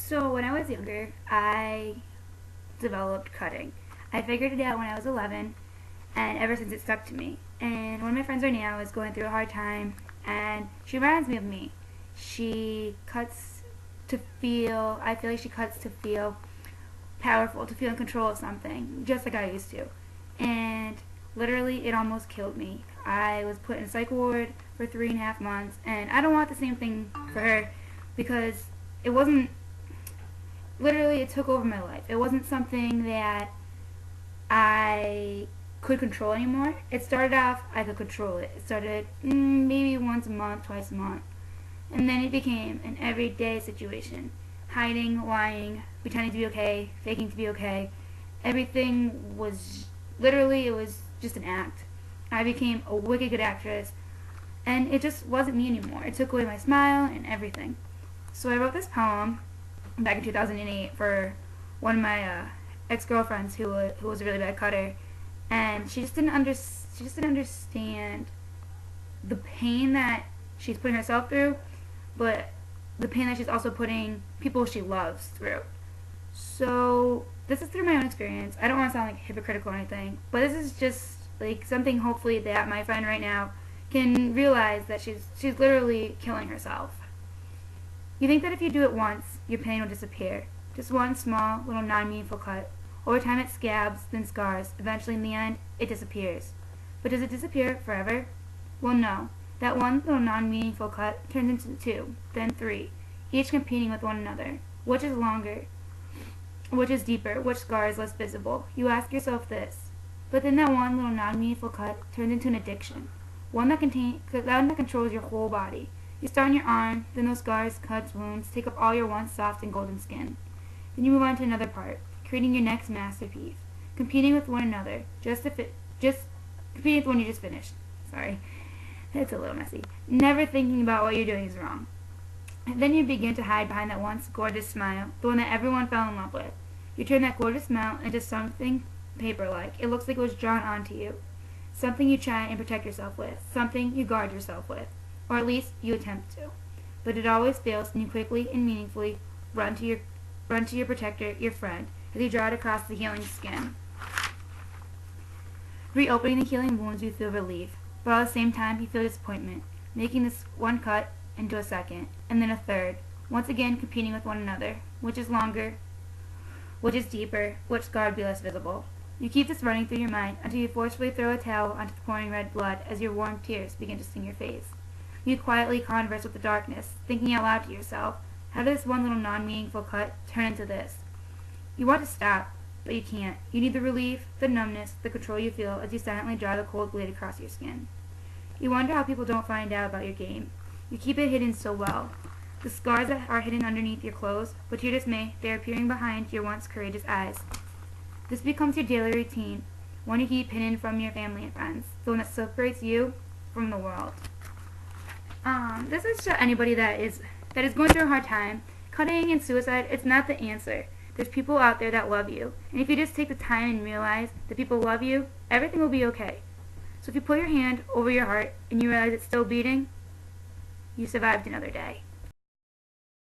So when I was younger, I developed cutting. I figured it out when I was 11, and ever since it stuck to me. And one of my friends right now is going through a hard time, and she reminds me of me. She cuts to feel, I feel like she cuts to feel powerful, to feel in control of something, just like I used to. And literally, it almost killed me. I was put in a psych ward for 3.5 months, and I don't want the same thing for her because it wasn't, literally, it took over my life. It wasn't something that I could control anymore. It started off, I could control it. It started maybe once a month, twice a month. And then it became an everyday situation. Hiding, lying, pretending to be okay, faking to be okay. Everything was, literally, it was just an act. I became a wicked good actress, and it just wasn't me anymore. It took away my smile and everything. So I wrote this poem back in 2008 for one of my ex-girlfriends who was a really bad cutter, and she just didn't understand the pain that she's putting herself through, but the pain that she's also putting people she loves through. So this is through my own experience. I don't want to sound like hypocritical or anything, but this is just like something hopefully that my friend right now can realize that she's literally killing herself. You think that if you do it once, your pain will disappear. Just one small, little non-meaningful cut. Over time it scabs, then scars. Eventually, in the end, it disappears. But does it disappear forever? Well, no. That one little non-meaningful cut turns into two, then three, each competing with one another. Which is longer? Which is deeper? Which scar is less visible? You ask yourself this. But then that one little non-meaningful cut turns into an addiction. One that controls your whole body. You start on your arm, then those scars, cuts, wounds take up all your once soft and golden skin. Then you move on to another part, creating your next masterpiece, competing with one another, just competing with one you just finished. Sorry, it's a little messy. Never thinking about what you're doing is wrong. And then you begin to hide behind that once gorgeous smile, the one that everyone fell in love with. You turn that gorgeous smile into something paper-like. It looks like it was drawn onto you. Something you try and protect yourself with, something you guard yourself with, or at least you attempt to. But it always fails, and you quickly and meaningfully run to your protector, your friend, as you draw it across the healing skin. Reopening the healing wounds, you feel relief, but at the same time you feel disappointment, making this one cut into a second, and then a third, once again competing with one another, which is longer, which is deeper, which scar would be less visible. You keep this running through your mind until you forcefully throw a towel onto the pouring red blood as your warm tears begin to sting your face. You quietly converse with the darkness, thinking out loud to yourself, how did this one little non-meaningful cut turn into this? You want to stop, but you can't. You need the relief, the numbness, the control you feel as you silently draw the cold blade across your skin. You wonder how people don't find out about your game. You keep it hidden so well. The scars that are hidden underneath your clothes, but to your dismay, they are appearing behind your once courageous eyes. This becomes your daily routine, one you keep hidden from your family and friends, the one that separates you from the world. This is to anybody that is going through a hard time. Cutting and suicide, it's not the answer. There's people out there that love you, and if you just take the time and realize that people love you, everything will be okay. So if you put your hand over your heart and you realize it's still beating, you survived another day.